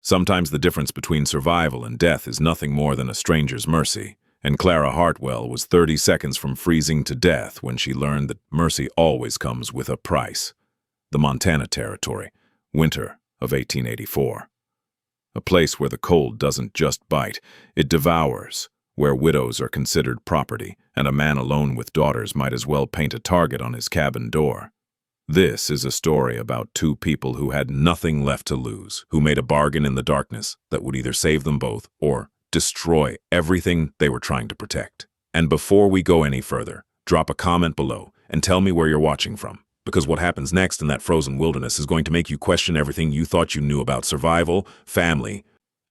Sometimes the difference between survival and death is nothing more than a stranger's mercy, and Clara Hartwell was 30 seconds from freezing to death when she learned that mercy always comes with a price. The Montana Territory, winter of 1884. A place where the cold doesn't just bite, it devours, where widows are considered property, and a man alone with daughters might as well paint a target on his cabin door. This is a story about two people who had nothing left to lose, who made a bargain in the darkness that would either save them both or destroy everything they were trying to protect. And before we go any further, drop a comment below and tell me where you're watching from, because what happens next in that frozen wilderness is going to make you question everything you thought you knew about survival, family,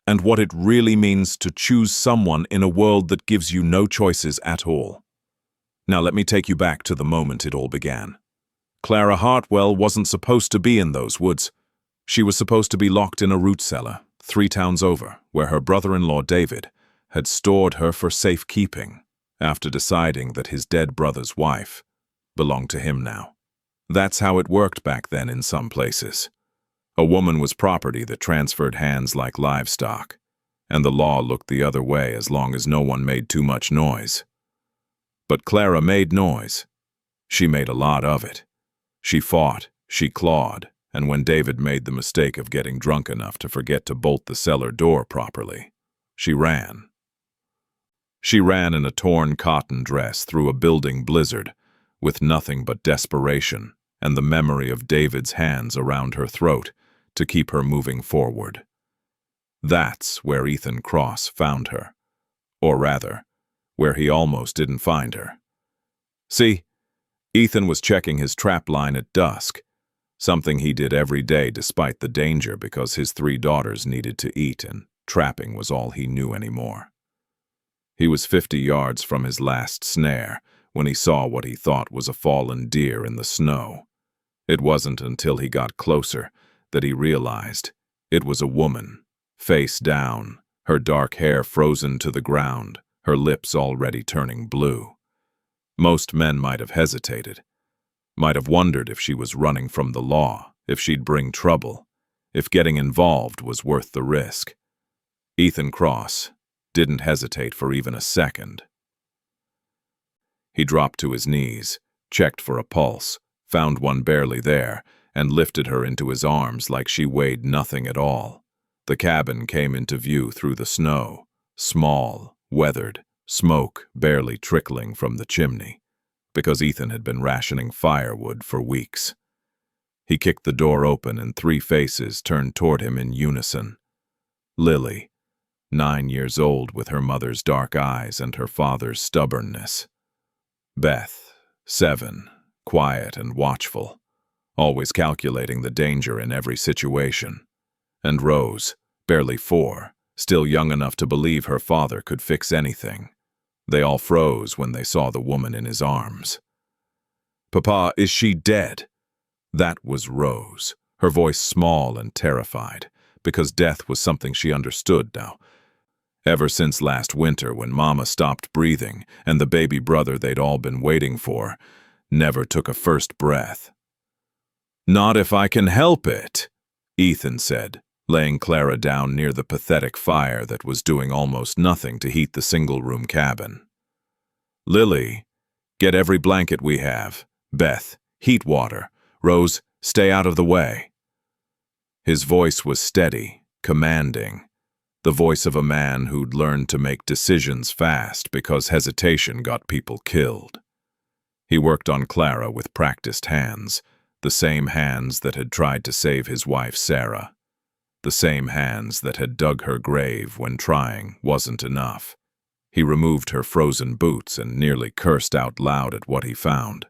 and what it really means to choose someone in a world that gives you no choices at all. Now let me take you back to the moment it all began. Clara Hartwell wasn't supposed to be in those woods. She was supposed to be locked in a root cellar 3 towns over, where her brother-in-law David had stored her for safekeeping after deciding that his dead brother's wife belonged to him now. That's how it worked back then in some places. A woman was property that transferred hands like livestock, and the law looked the other way as long as no one made too much noise. But Clara made noise. She made a lot of it. She fought, she clawed, and when David made the mistake of getting drunk enough to forget to bolt the cellar door properly, she ran. She ran in a torn cotton dress through a building blizzard, with nothing but desperation and the memory of David's hands around her throat to keep her moving forward. That's where Ethan Cross found her. Or rather, where he almost didn't find her. See, Ethan was checking his trap line at dusk, something he did every day despite the danger because his 3 daughters needed to eat and trapping was all he knew anymore. He was 50 yards from his last snare when he saw what he thought was a fallen deer in the snow. It wasn't until he got closer that he realized it was a woman, face down, her dark hair frozen to the ground, her lips already turning blue. Most men might have hesitated, might have wondered if she was running from the law, if she'd bring trouble, if getting involved was worth the risk. Ethan Cross didn't hesitate for even a second. He dropped to his knees, checked for a pulse, found one barely there, and lifted her into his arms like she weighed nothing at all. The cabin came into view through the snow, small, weathered, smoke barely trickling from the chimney, because Ethan had been rationing firewood for weeks. He kicked the door open and 3 faces turned toward him in unison. Lily, 9 years old with her mother's dark eyes and her father's stubbornness. Beth, 7, quiet and watchful, always calculating the danger in every situation. And Rose, barely 4, still young enough to believe her father could fix anything. They all froze when they saw the woman in his arms. "Papa, is she dead?" That was Rose, her voice small and terrified, because death was something she understood now. Ever since last winter when Mama stopped breathing and the baby brother they'd all been waiting for never took a first breath. "Not if I can help it," Ethan said, laying Clara down near the pathetic fire that was doing almost nothing to heat the single-room cabin. "Lily, get every blanket we have. Beth, heat water. Rose, stay out of the way." His voice was steady, commanding, the voice of a man who'd learned to make decisions fast because hesitation got people killed. He worked on Clara with practiced hands, the same hands that had tried to save his wife Sarah. The same hands that had dug her grave when trying wasn't enough. He removed her frozen boots and nearly cursed out loud at what he found.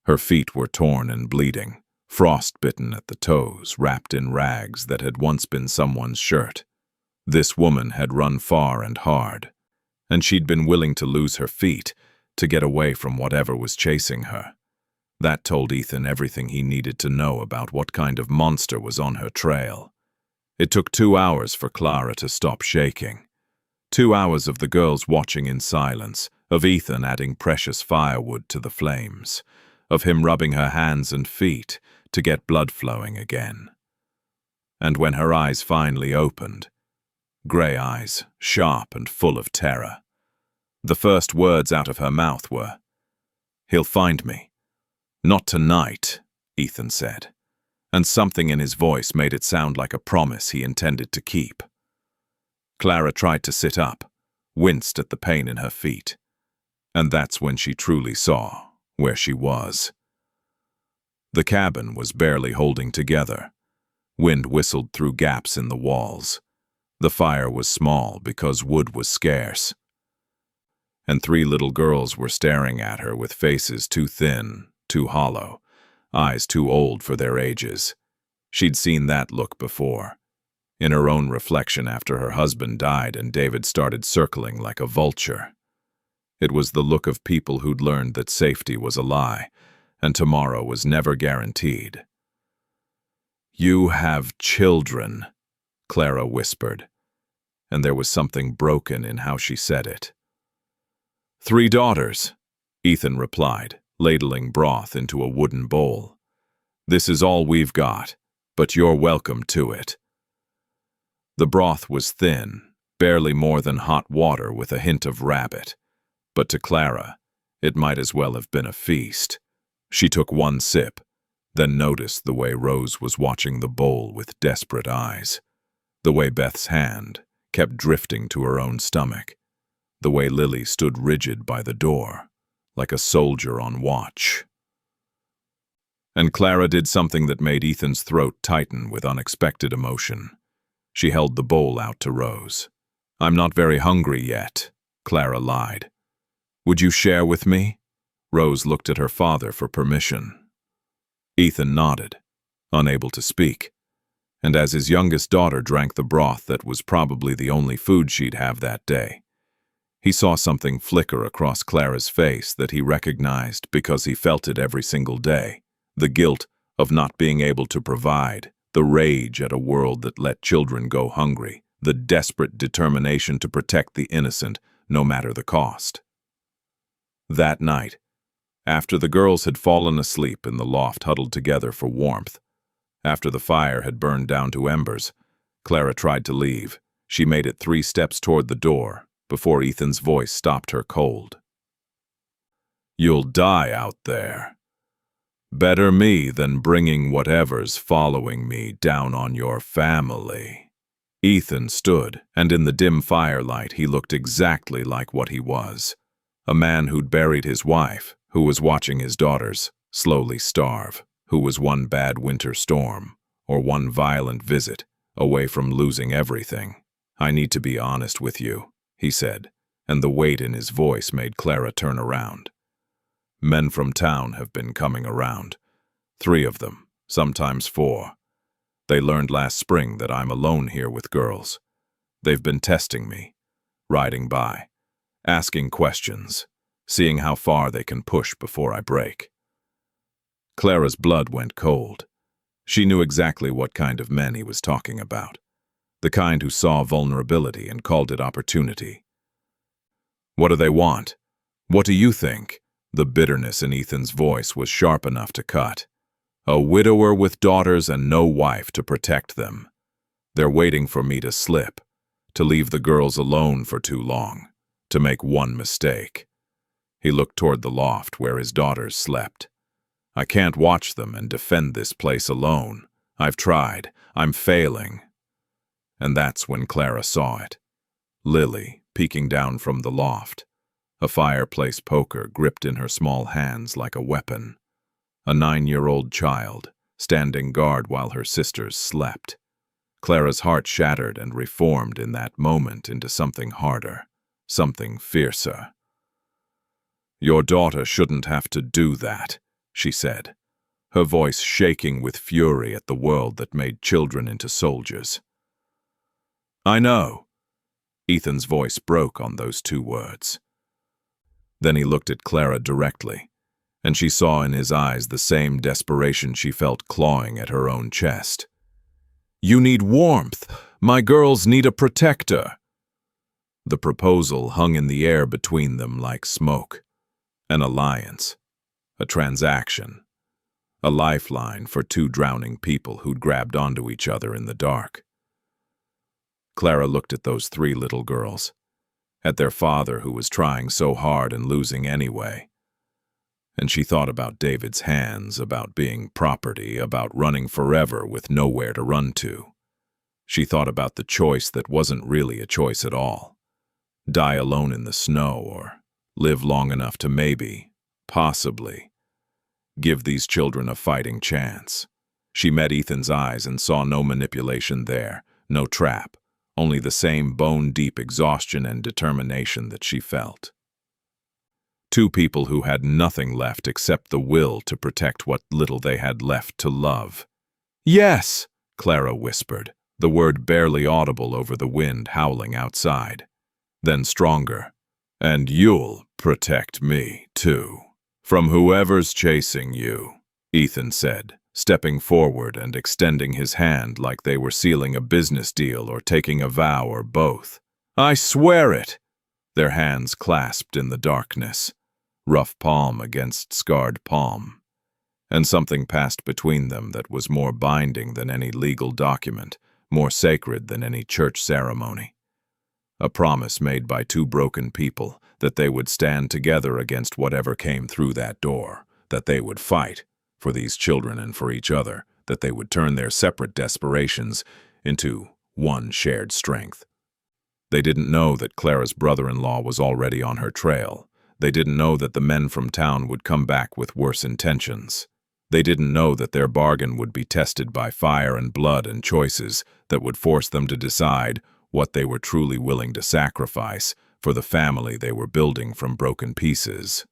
Her feet were torn and bleeding, frostbitten at the toes, wrapped in rags that had once been someone's shirt. This woman had run far and hard, and she'd been willing to lose her feet to get away from whatever was chasing her. That told Ethan everything he needed to know about what kind of monster was on her trail. It took 2 hours for Clara to stop shaking. 2 hours of the girls watching in silence, of Ethan adding precious firewood to the flames, of him rubbing her hands and feet to get blood flowing again. And when her eyes finally opened, gray eyes, sharp and full of terror, the first words out of her mouth were, "He'll find me." "Not tonight," Ethan said, and something in his voice made it sound like a promise he intended to keep. Clara tried to sit up, winced at the pain in her feet, and that's when she truly saw where she was. The cabin was barely holding together. Wind whistled through gaps in the walls. The fire was small because wood was scarce. And 3 little girls were staring at her with faces too thin, too hollow, eyes too old for their ages. She'd seen that look before, in her own reflection after her husband died and David started circling like a vulture. It was the look of people who'd learned that safety was a lie, and tomorrow was never guaranteed. "You have children," Clara whispered, and there was something broken in how she said it. "3 daughters," Ethan replied, ladling broth into a wooden bowl. "This is all we've got, but you're welcome to it." The broth was thin, barely more than hot water with a hint of rabbit, but to Clara, it might as well have been a feast. She took 1 sip, then noticed the way Rose was watching the bowl with desperate eyes, the way Beth's hand kept drifting to her own stomach, the way Lily stood rigid by the door, like a soldier on watch. And Clara did something that made Ethan's throat tighten with unexpected emotion. She held the bowl out to Rose. "I'm not very hungry yet," Clara lied. "Would you share with me?" Rose looked at her father for permission. Ethan nodded, unable to speak, and as his youngest daughter drank the broth that was probably the only food she'd have that day, he saw something flicker across Clara's face that he recognized because he felt it every single day. The guilt of not being able to provide, the rage at a world that let children go hungry, the desperate determination to protect the innocent no matter the cost. That night, after the girls had fallen asleep in the loft huddled together for warmth, after the fire had burned down to embers, Clara tried to leave. She made it 3 steps toward the door before Ethan's voice stopped her cold. "You'll die out there. Better me than bringing whatever's following me down on your family." Ethan stood, and in the dim firelight he looked exactly like what he was. A man who'd buried his wife, who was watching his daughters slowly starve, who was one bad winter storm, or one violent visit, away from losing everything. "I need to be honest with you," he said, and the weight in his voice made Clara turn around. "Men from town have been coming around. 3 of them, sometimes 4. They learned last spring that I'm alone here with girls. They've been testing me, riding by, asking questions, seeing how far they can push before I break." Clara's blood went cold. She knew exactly what kind of men he was talking about, the kind who saw vulnerability and called it opportunity. "What do they want? What do you think?" The bitterness in Ethan's voice was sharp enough to cut. "A widower with daughters and no wife to protect them. They're waiting for me to slip, to leave the girls alone for too long, to make one mistake." He looked toward the loft where his daughters slept. "I can't watch them and defend this place alone. I've tried. I'm failing." And that's when Clara saw it. Lily, peeking down from the loft, a fireplace poker gripped in her small hands like a weapon. A 9-year-old child, standing guard while her sisters slept. Clara's heart shattered and reformed in that moment into something harder, something fiercer. "Your daughter shouldn't have to do that," she said, her voice shaking with fury at the world that made children into soldiers. "I know." Ethan's voice broke on those 2 words. Then he looked at Clara directly, and she saw in his eyes the same desperation she felt clawing at her own chest. "You need warmth. My girls need a protector." The proposal hung in the air between them like smoke. An alliance. A transaction. a lifeline for two drowning people who'd grabbed onto each other in the dark. Clara looked at those three little girls, at their father who was trying so hard and losing anyway. And she thought about David's hands, about being property, about running forever with nowhere to run to. She thought about the choice that wasn't really a choice at all. Die alone in the snow, or live long enough to maybe, possibly, give these children a fighting chance. She met Ethan's eyes and saw no manipulation there, no trap, only the same bone-deep exhaustion and determination that she felt. Two people who had nothing left except the will to protect what little they had left to love. "Yes," Clara whispered, the word barely audible over the wind howling outside. Then stronger. "And you'll protect me, too. From whoever's chasing you," Ethan said, stepping forward and extending his hand like they were sealing a business deal or taking a vow or both. "I swear it!" Their hands clasped in the darkness, rough palm against scarred palm. And something passed between them that was more binding than any legal document, more sacred than any church ceremony. A promise made by two broken people that they would stand together against whatever came through that door, that they would fight for these children and for each other, that they would turn their separate desperations into one shared strength. They didn't know that Clara's brother-in-law was already on her trail. They didn't know that the men from town would come back with worse intentions. They didn't know that their bargain would be tested by fire and blood and choices that would force them to decide what they were truly willing to sacrifice for the family they were building from broken pieces.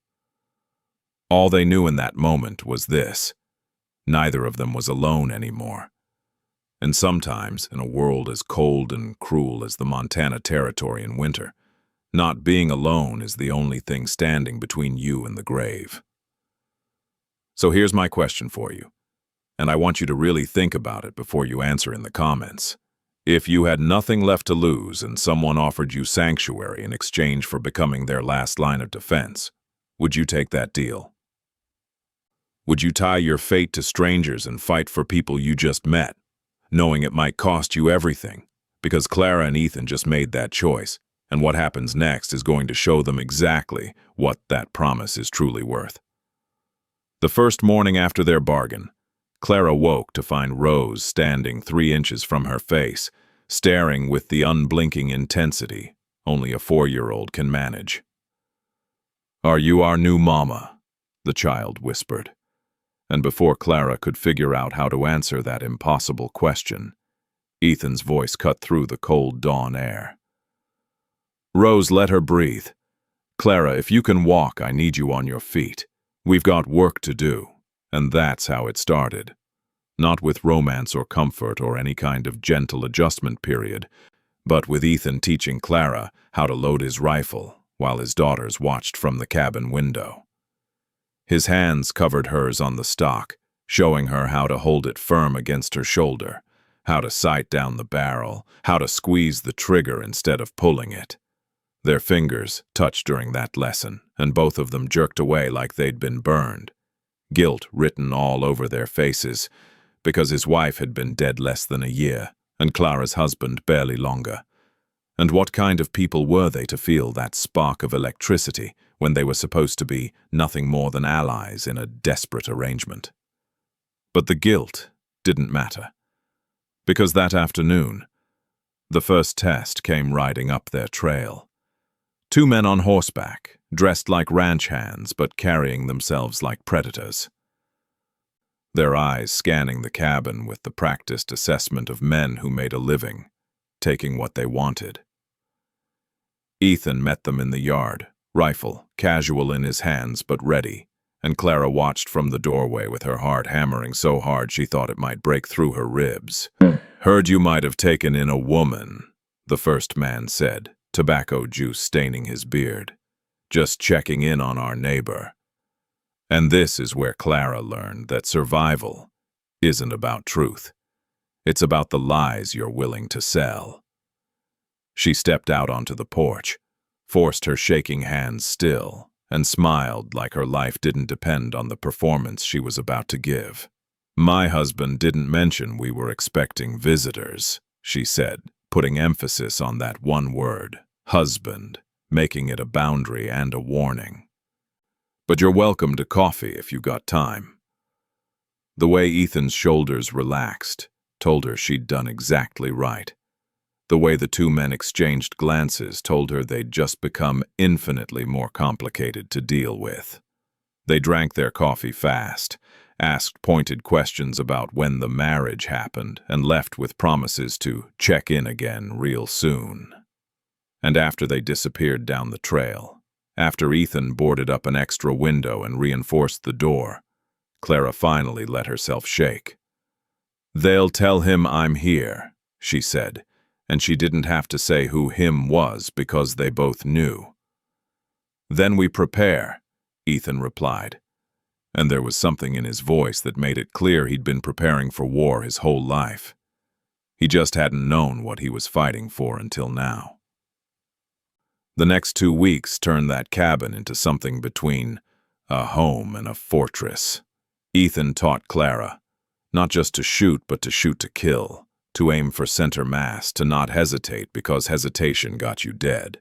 All they knew in that moment was this: neither of them was alone anymore. And sometimes, in a world as cold and cruel as the Montana Territory in winter, not being alone is the only thing standing between you and the grave. So here's my question for you, and I want you to really think about it before you answer in the comments. If you had nothing left to lose and someone offered you sanctuary in exchange for becoming their last line of defense, would you take that deal? Would you tie your fate to strangers and fight for people you just met, knowing it might cost you everything? Because Clara and Ethan just made that choice, and what happens next is going to show them exactly what that promise is truly worth. The first morning after their bargain, Clara woke to find Rose standing 3 inches from her face, staring with the unblinking intensity only a 4-year-old can manage. "Are you our new mama?" the child whispered. And before Clara could figure out how to answer that impossible question, Ethan's voice cut through the cold dawn air. "Rose, let her breathe. Clara, if you can walk, I need you on your feet. We've got work to do." And that's how it started. Not with romance or comfort or any kind of gentle adjustment period, but with Ethan teaching Clara how to load his rifle while his daughters watched from the cabin window. His hands covered hers on the stock, showing her how to hold it firm against her shoulder, how to sight down the barrel, how to squeeze the trigger instead of pulling it. Their fingers touched during that lesson, and both of them jerked away like they'd been burned. Guilt written all over their faces, because his wife had been dead less than a year, and Clara's husband barely longer. And what kind of people were they to feel that spark of electricity when they were supposed to be nothing more than allies in a desperate arrangement? But the guilt didn't matter, because that afternoon, the first test came riding up their trail. 2 men on horseback, dressed like ranch hands but carrying themselves like predators. Their eyes scanning the cabin with the practiced assessment of men who made a living, taking what they wanted. Ethan met them in the yard, rifle casual in his hands but ready, and Clara watched from the doorway with her heart hammering so hard she thought it might break through her ribs. "Heard you might have taken in a woman," the first man said, tobacco juice staining his beard. "Just checking in on our neighbor." And this is where Clara learned that survival isn't about truth. It's about the lies you're willing to sell. She stepped out onto the porch, forced her shaking hands still, and smiled like her life didn't depend on the performance she was about to give. "My husband didn't mention we were expecting visitors," she said, putting emphasis on that one word, husband, making it a boundary and a warning. "But you're welcome to coffee if you got time." The way Ethan's shoulders relaxed told her she'd done exactly right. The way the two men exchanged glances told her they'd just become infinitely more complicated to deal with. They drank their coffee fast, asked pointed questions about when the marriage happened, and left with promises to check in again real soon. And after they disappeared down the trail, after Ethan boarded up an extra window and reinforced the door, Clara finally let herself shake. "They'll tell him I'm here," she said, and she didn't have to say who him was because they both knew. "Then we prepare," Ethan replied, and there was something in his voice that made it clear he'd been preparing for war his whole life. He just hadn't known what he was fighting for until now. The next 2 weeks turned that cabin into something between a home and a fortress. Ethan taught Clara, not just to shoot, but to shoot to kill, to aim for center mass, to not hesitate because hesitation got you dead.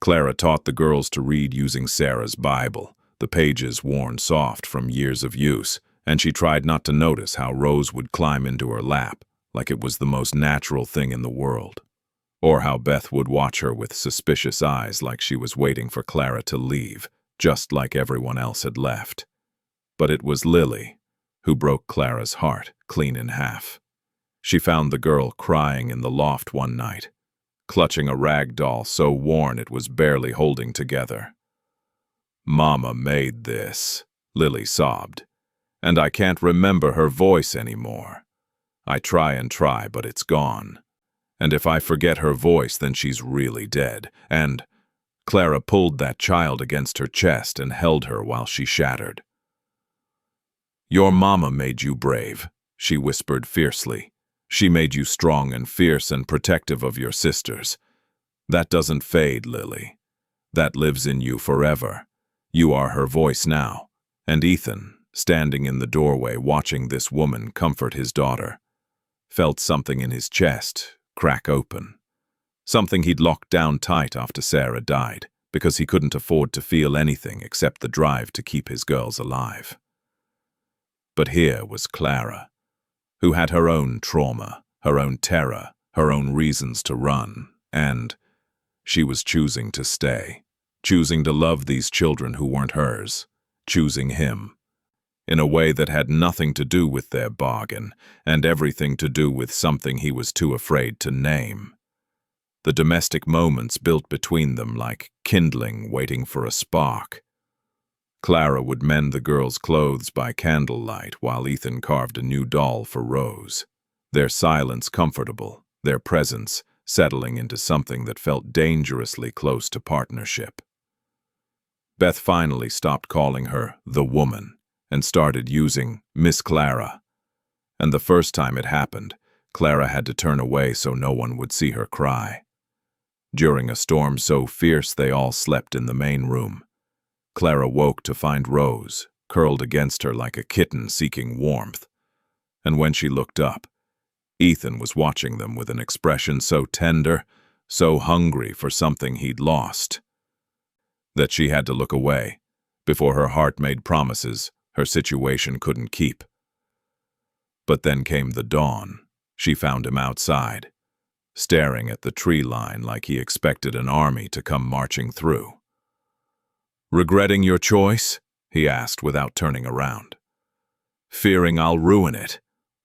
Clara taught the girls to read using Sarah's Bible, the pages worn soft from years of use, and she tried not to notice how Rose would climb into her lap like it was the most natural thing in the world, or how Beth would watch her with suspicious eyes like she was waiting for Clara to leave, just like everyone else had left. But it was Lily who broke Clara's heart clean in half. She found the girl crying in the loft one night, clutching a rag doll so worn it was barely holding together. "Mama made this," Lily sobbed, "and I can't remember her voice anymore. I try and try, but it's gone. And if I forget her voice, then she's really dead." And Clara pulled that child against her chest and held her while she shattered. "Your mama made you brave," she whispered fiercely. "She made you strong and fierce and protective of your sisters. That doesn't fade, Lily. That lives in you forever. You are her voice now." And Ethan, standing in the doorway watching this woman comfort his daughter, felt something in his chest crack open. Something he'd locked down tight after Sarah died, because he couldn't afford to feel anything except the drive to keep his girls alive. But here was Clara, who had her own trauma, her own terror, her own reasons to run, and she was choosing to stay, choosing to love these children who weren't hers, choosing him, in a way that had nothing to do with their bargain and everything to do with something he was too afraid to name. The domestic moments built between them like kindling waiting for a spark. Clara would mend the girls' clothes by candlelight while Ethan carved a new doll for Rose, their silence comfortable, their presence settling into something that felt dangerously close to partnership. Beth finally stopped calling her the woman and started using Miss Clara. And the first time it happened, Clara had to turn away so no one would see her cry. During a storm so fierce they all slept in the main room, Clara woke to find Rose curled against her like a kitten seeking warmth. And when she looked up, Ethan was watching them with an expression so tender, so hungry for something he'd lost, that she had to look away before her heart made promises her situation couldn't keep. But then came the dawn. She found him outside, staring at the tree line like he expected an army to come marching through. "Regretting your choice?" he asked without turning around. "Fearing I'll ruin it,"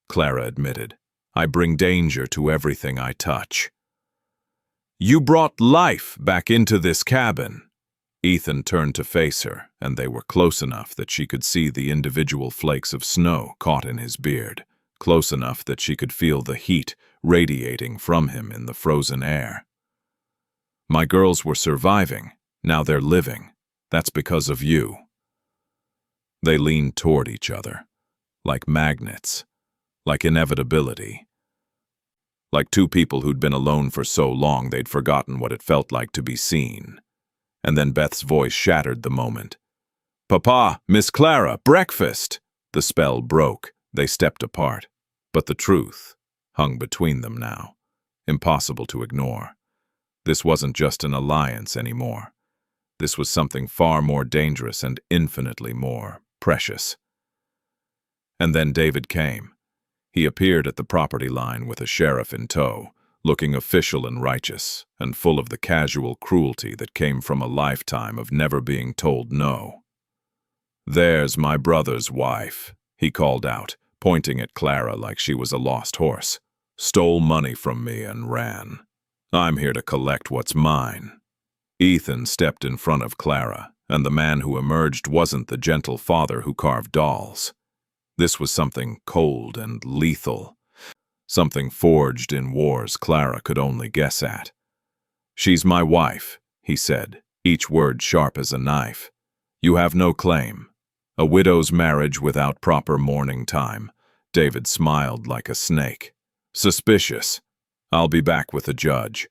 Clara admitted. "I bring danger to everything I touch." "You brought life back into this cabin." Ethan turned to face her, and they were close enough that she could see the individual flakes of snow caught in his beard, close enough that she could feel the heat radiating from him in the frozen air. "My girls were surviving. Now they're living. That's because of you." They leaned toward each other, like magnets, like inevitability, like two people who'd been alone for so long they'd forgotten what it felt like to be seen. And then Beth's voice shattered the moment. "Papa, Miss Clara, breakfast!" The spell broke. They stepped apart. But the truth hung between them now, impossible to ignore. This wasn't just an alliance anymore. This was something far more dangerous and infinitely more precious. And then David came. He appeared at the property line with a sheriff in tow, looking official and righteous, and full of the casual cruelty that came from a lifetime of never being told no. "There's my brother's wife," he called out, pointing at Clara like she was a lost horse. "Stole money from me and ran. I'm here to collect what's mine." Ethan stepped in front of Clara, and the man who emerged wasn't the gentle father who carved dolls. This was something cold and lethal, something forged in wars Clara could only guess at. "She's my wife," he said, each word sharp as a knife. "You have no claim. A widow's marriage without proper mourning time." David smiled like a snake. "Suspicious. I'll be back with the judge.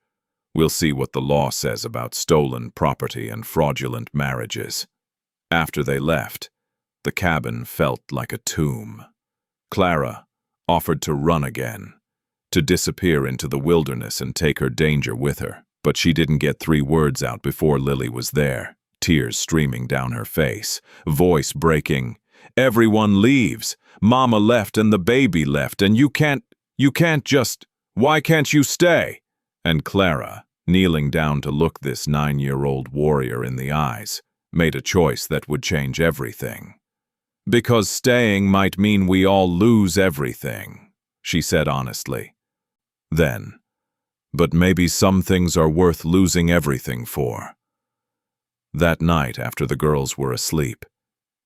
We'll see what the law says about stolen property and fraudulent marriages." After they left, the cabin felt like a tomb. Clara offered to run again, to disappear into the wilderness and take her danger with her. But she didn't get 3 words out before Lily was there, tears streaming down her face, voice breaking. "Everyone leaves. Mama left and the baby left, and you can't just, why can't you stay?" And Clara, kneeling down to look this 9-year-old warrior in the eyes, made a choice that would change everything. "Because staying might mean we all lose everything," she said honestly. Then, "But maybe some things are worth losing everything for." That night, after the girls were asleep,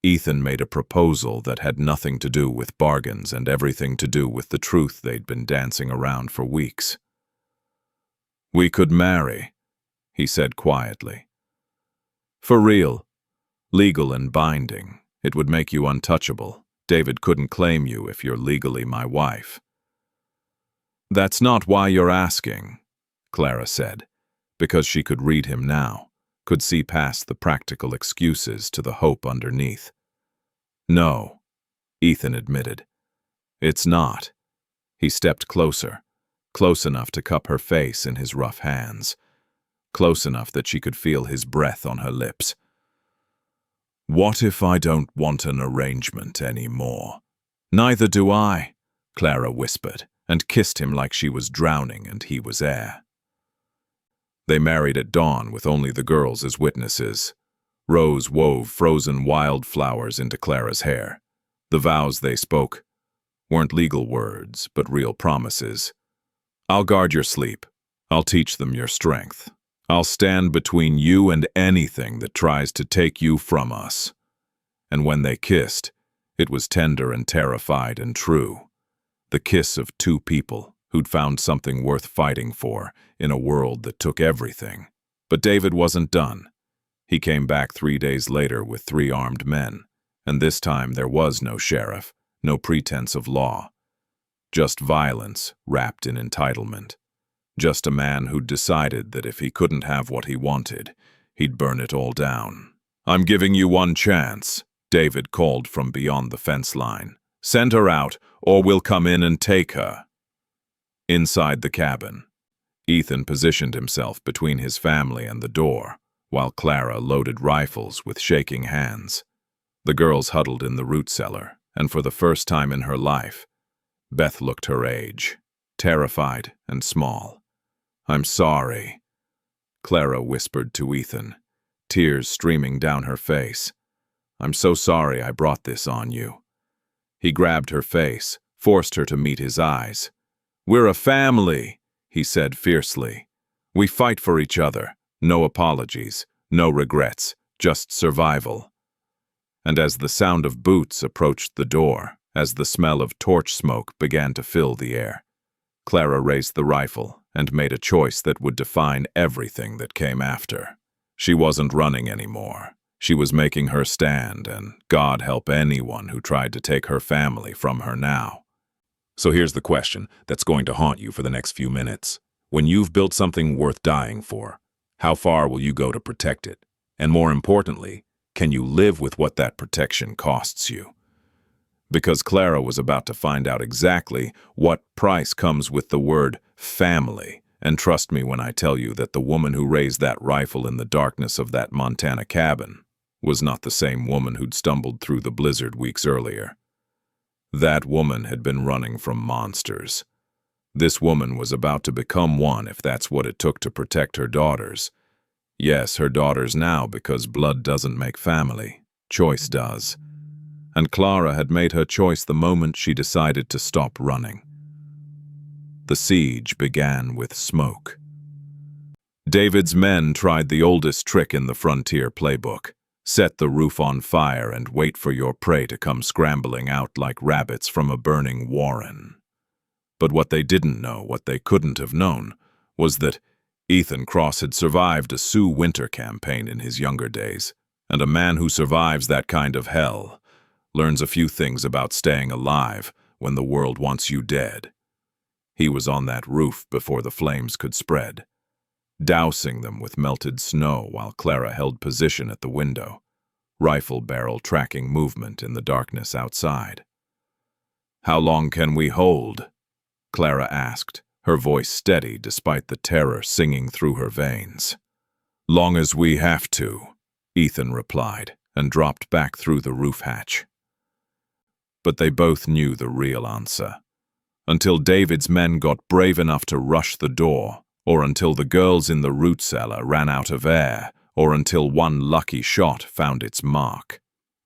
Ethan made a proposal that had nothing to do with bargains and everything to do with the truth they'd been dancing around for weeks. "We could marry," he said quietly. "For real. Legal and binding. It would make you untouchable. David couldn't claim you if you're legally my wife." "That's not why you're asking," Clara said, because she could read him now, could see past the practical excuses to the hope underneath. "No," Ethan admitted. "It's not." He stepped closer, close enough to cup her face in his rough hands, close enough that she could feel his breath on her lips. "What if I don't want an arrangement anymore?" "Neither do I," Clara whispered, and kissed him like she was drowning and he was air. They married at dawn with only the girls as witnesses. Rose wove frozen wildflowers into Clara's hair. The vows they spoke weren't legal words, but real promises. "I'll guard your sleep. I'll teach them your strength. I'll stand between you and anything that tries to take you from us." And when they kissed, it was tender and terrified and true. The kiss of 2 people who'd found something worth fighting for in a world that took everything. But David wasn't done. He came back 3 days later with 3 armed men, and this time there was no sheriff, no pretense of law. Just violence wrapped in entitlement. Just a man who'd decided that if he couldn't have what he wanted, he'd burn it all down. "I'm giving you one chance," David called from beyond the fence line. "Send her out, or we'll come in and take her." Inside the cabin, Ethan positioned himself between his family and the door, while Clara loaded rifles with shaking hands. The girls huddled in the root cellar, and for the first time in her life, Beth looked her age, terrified and small. "I'm sorry," Clara whispered to Ethan, tears streaming down her face. "I'm so sorry I brought this on you." He grabbed her face, forced her to meet his eyes. "We're a family," he said fiercely. "We fight for each other. No apologies, no regrets, just survival." And as the sound of boots approached the door, as the smell of torch smoke began to fill the air, Clara raised the rifle and made a choice that would define everything that came after. She wasn't running anymore. She was making her stand, and God help anyone who tried to take her family from her now. So here's the question that's going to haunt you for the next few minutes. When you've built something worth dying for, how far will you go to protect it? And more importantly, can you live with what that protection costs you? Because Clara was about to find out exactly what price comes with the word family. And trust me when I tell you that the woman who raised that rifle in the darkness of that Montana cabin was not the same woman who'd stumbled through the blizzard weeks earlier. That woman had been running from monsters. This woman was about to become one if that's what it took to protect her daughters. Yes, her daughters now, because blood doesn't make family. Choice does. And Clara had made her choice the moment she decided to stop running. The siege began with smoke. David's men tried the oldest trick in the frontier playbook: set the roof on fire and wait for your prey to come scrambling out like rabbits from a burning warren. But what they didn't know, what they couldn't have known, was that Ethan Cross had survived a Sioux winter campaign in his younger days, and a man who survives that kind of hell learns a few things about staying alive when the world wants you dead. He was on that roof before the flames could spread, dousing them with melted snow while Clara held position at the window, rifle barrel tracking movement in the darkness outside. "How long can we hold?" Clara asked, her voice steady despite the terror singing through her veins. "Long as we have to," Ethan replied, and dropped back through the roof hatch. But they both knew the real answer. Until David's men got brave enough to rush the door, or until the girls in the root cellar ran out of air, or until one lucky shot found its mark.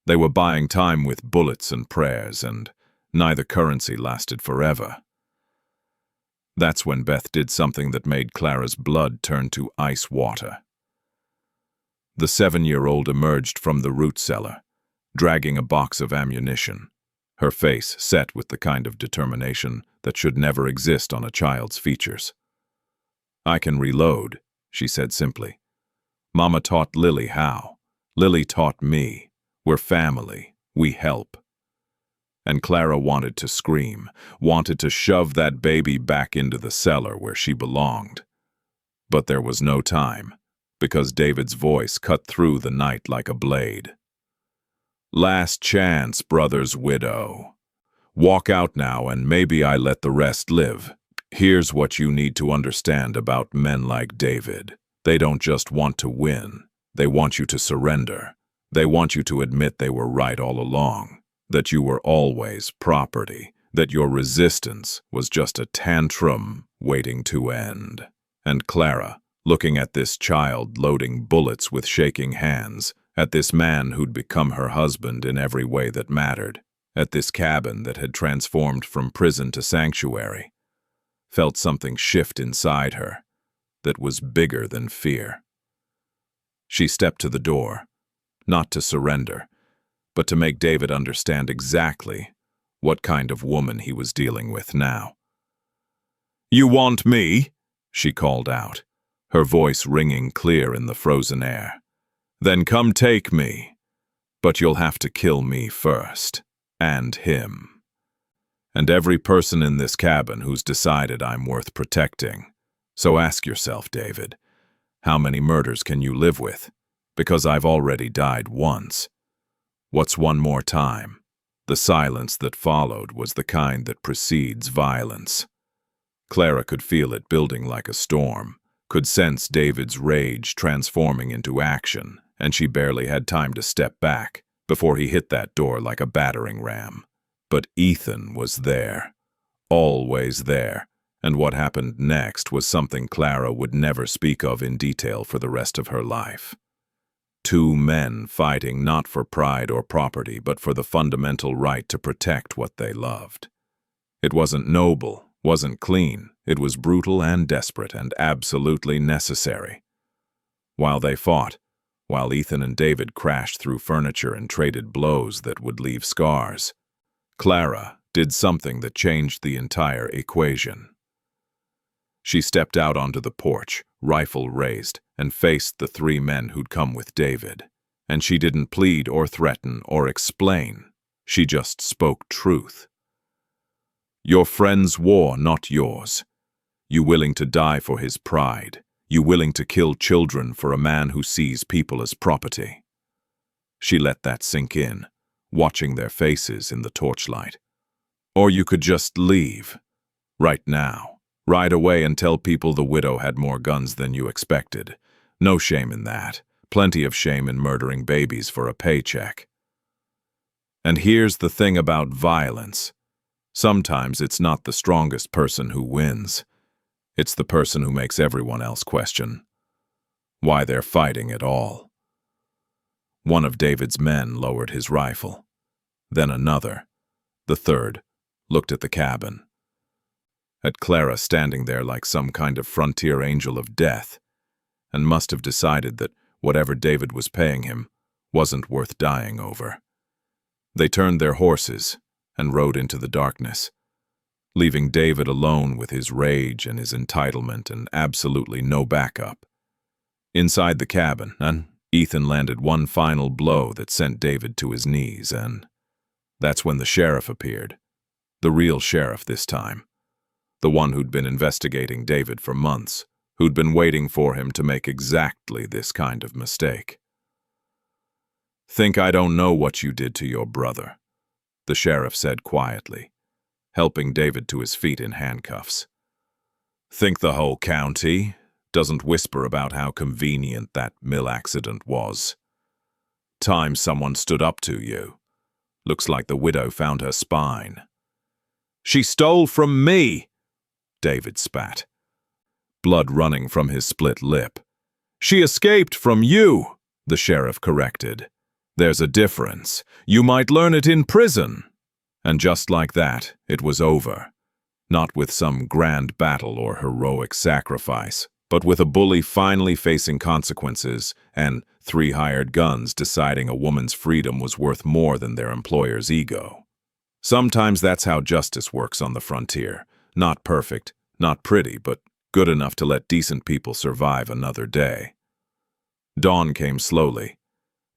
They were buying time with bullets and prayers, and neither currency lasted forever. That's when Beth did something that made Clara's blood turn to ice water. The 7-year-old emerged from the root cellar, dragging a box of ammunition, her face set with the kind of determination that should never exist on a child's features. "I can reload," she said simply. "Mama taught Lily how. Lily taught me. We're family. We help." And Clara wanted to scream, wanted to shove that baby back into the cellar where she belonged. But there was no time, because David's voice cut through the night like a blade. "Last chance, brother's widow. Walk out now and maybe I let the rest live. Here's what you need to understand about men like David. They don't just want to win. They want you to surrender. They want you to admit they were right all along, that you were always property, that your resistance was just a tantrum waiting to end." And Clara, looking at this child loading bullets with shaking hands, at this man who'd become her husband in every way that mattered, at this cabin that had transformed from prison to sanctuary, felt something shift inside her that was bigger than fear. She stepped to the door, not to surrender, but to make David understand exactly what kind of woman he was dealing with now. "You want me?" she called out, her voice ringing clear in the frozen air. "Then come take me. But you'll have to kill me first, and him. And every person in this cabin who's decided I'm worth protecting. So ask yourself, David, how many murders can you live with? Because I've already died once. What's one more time?" The silence that followed was the kind that precedes violence. Clara could feel it building like a storm, could sense David's rage transforming into action, and she barely had time to step back before he hit that door like a battering ram. But Ethan was there, always there, and what happened next was something Clara would never speak of in detail for the rest of her life. Two men fighting not for pride or property, but for the fundamental right to protect what they loved. It wasn't noble, wasn't clean, it was brutal and desperate and absolutely necessary. While they fought, while Ethan and David crashed through furniture and traded blows that would leave scars, Clara did something that changed the entire equation. She stepped out onto the porch, rifle raised, and faced the 3 men who'd come with David. And she didn't plead or threaten or explain. She just spoke truth. "Your friend's war, not yours. You willing to die for his pride. You willing to kill children for a man who sees people as property?" She let that sink in, watching their faces in the torchlight. "Or you could just leave. Right now. Ride away and tell people the widow had more guns than you expected. No shame in that. Plenty of shame in murdering babies for a paycheck." And here's the thing about violence. Sometimes it's not the strongest person who wins. It's the person who makes everyone else question why they're fighting at all. One of David's men lowered his rifle. Then another, the third, looked at the cabin. At Clara standing there like some kind of frontier angel of death, and must have decided that whatever David was paying him wasn't worth dying over. They turned their horses and rode into the darkness, leaving David alone with his rage and his entitlement and absolutely no backup. Inside the cabin, Ethan landed one final blow that sent David to his knees, and that's when the sheriff appeared. The real sheriff this time. The one who'd been investigating David for months, who'd been waiting for him to make exactly this kind of mistake. "Think I don't know what you did to your brother," the sheriff said quietly, helping David to his feet in handcuffs. "Think the whole county doesn't whisper about how convenient that mill accident was. Time someone stood up to you. Looks like the widow found her spine." "She stole from me," David spat, blood running from his split lip. "She escaped from you," the sheriff corrected. "There's a difference. You might learn it in prison." And just like that, it was over. Not with some grand battle or heroic sacrifice, but with a bully finally facing consequences and 3 hired guns deciding a woman's freedom was worth more than their employer's ego. Sometimes that's how justice works on the frontier. Not perfect, not pretty, but good enough to let decent people survive another day. Dawn came slowly,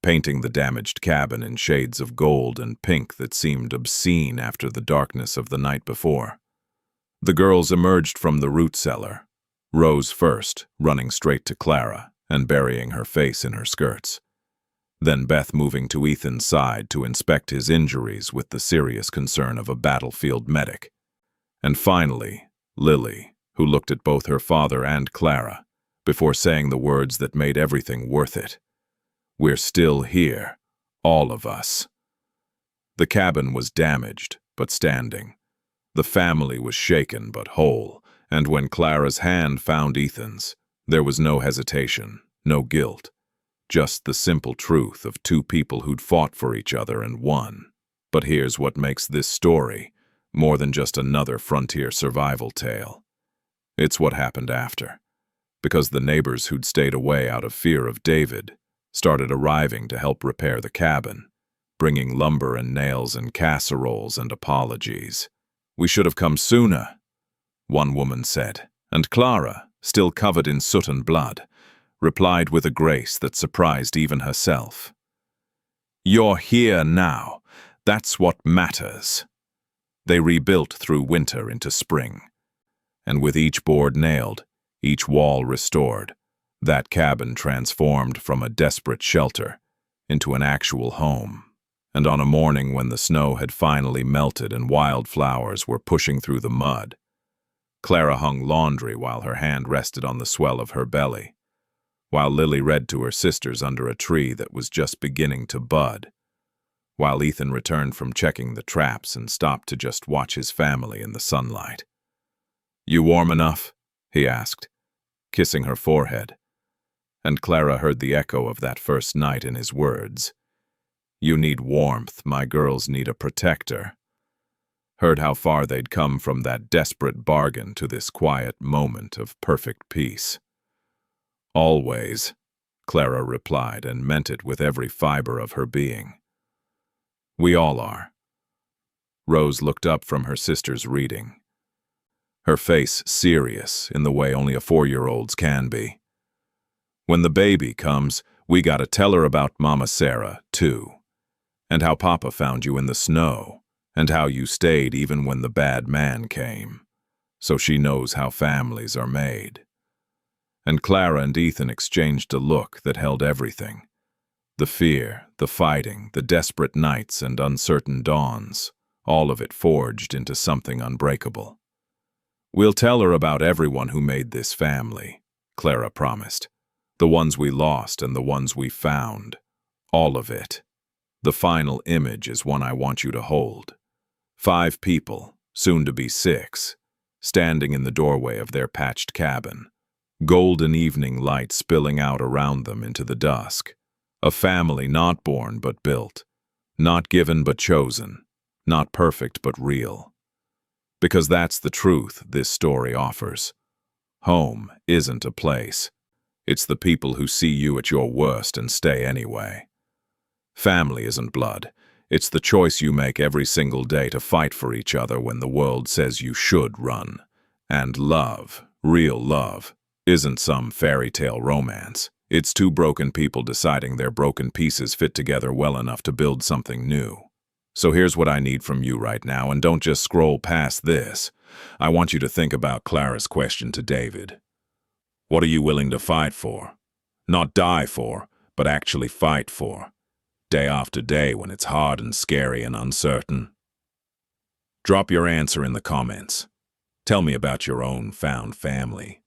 painting the damaged cabin in shades of gold and pink that seemed obscene after the darkness of the night before. The girls emerged from the root cellar, Rose first, running straight to Clara and burying her face in her skirts. Then Beth moving to Ethan's side to inspect his injuries with the serious concern of a battlefield medic. And finally, Lily, who looked at both her father and Clara before saying the words that made everything worth it. "We're still here, all of us." The cabin was damaged, but standing. The family was shaken, but whole, and when Clara's hand found Ethan's, there was no hesitation, no guilt, just the simple truth of 2 people who'd fought for each other and won. But here's what makes this story more than just another frontier survival tale. It's what happened after, because the neighbors who'd stayed away out of fear of David started arriving to help repair the cabin, bringing lumber and nails and casseroles and apologies. "We should have come sooner," one woman said, and Clara, still covered in soot and blood, replied with a grace that surprised even herself. "You're here now. That's what matters." They rebuilt through winter into spring, and with each board nailed, each wall restored, that cabin transformed from a desperate shelter into an actual home. And on a morning when the snow had finally melted and wildflowers were pushing through the mud, Clara hung laundry while her hand rested on the swell of her belly, while Lily read to her sisters under a tree that was just beginning to bud, while Ethan returned from checking the traps and stopped to just watch his family in the sunlight. "You warm enough?" he asked, kissing her forehead, and Clara heard the echo of that first night in his words. "You need warmth, my girls need a protector." Heard how far they'd come from that desperate bargain to this quiet moment of perfect peace. "Always," Clara replied, and meant it with every fiber of her being. "We all are." Rose looked up from her sister's reading, her face serious in the way only a 4-year-old's can be. "When the baby comes, we gotta tell her about Mama Sarah, too, and how Papa found you in the snow, and how you stayed even when the bad man came, so she knows how families are made. and Clara and Ethan exchanged a look that held everything. The fear, the fighting, the desperate nights and uncertain dawns, all of it forged into something unbreakable. "We'll tell her about everyone who made this family," Clara promised. "The ones we lost and the ones we found. All of it. The final image is one I want you to hold. 5 people, soon to be 6, standing in the doorway of their patched cabin, golden evening light spilling out around them into the dusk. A family not born but built, not given but chosen, not perfect but real. Because that's the truth this story offers. Home isn't a place. It's the people who see you at your worst and stay anyway. Family isn't blood. It's the choice you make every single day to fight for each other when the world says you should run. And love, real love, isn't some fairy tale romance. It's 2 broken people deciding their broken pieces fit together well enough to build something new. So here's what I need from you right now, and don't just scroll past this. I want you to think about Clara's question to David. What are you willing to fight for? Not die for, but actually fight for. Day after day when it's hard and scary and uncertain. Drop your answer in the comments. Tell me about your own found family.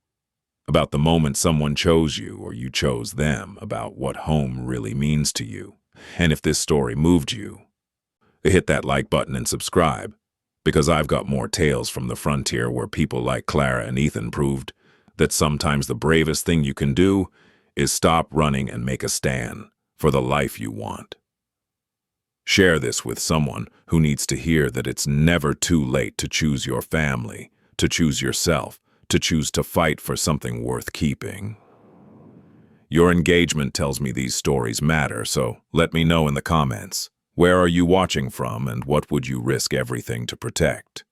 About the moment someone chose you or you chose them, about what home really means to you. And if this story moved you, hit that like button and subscribe, because I've got more tales from the frontier where people like Clara and Ethan proved that sometimes the bravest thing you can do is stop running and make a stand for the life you want. Share this with someone who needs to hear that it's never too late to choose your family, to choose yourself, to choose to fight for something worth keeping. Your engagement tells me these stories matter, so let me know in the comments. Where are you watching from and what would you risk everything to protect?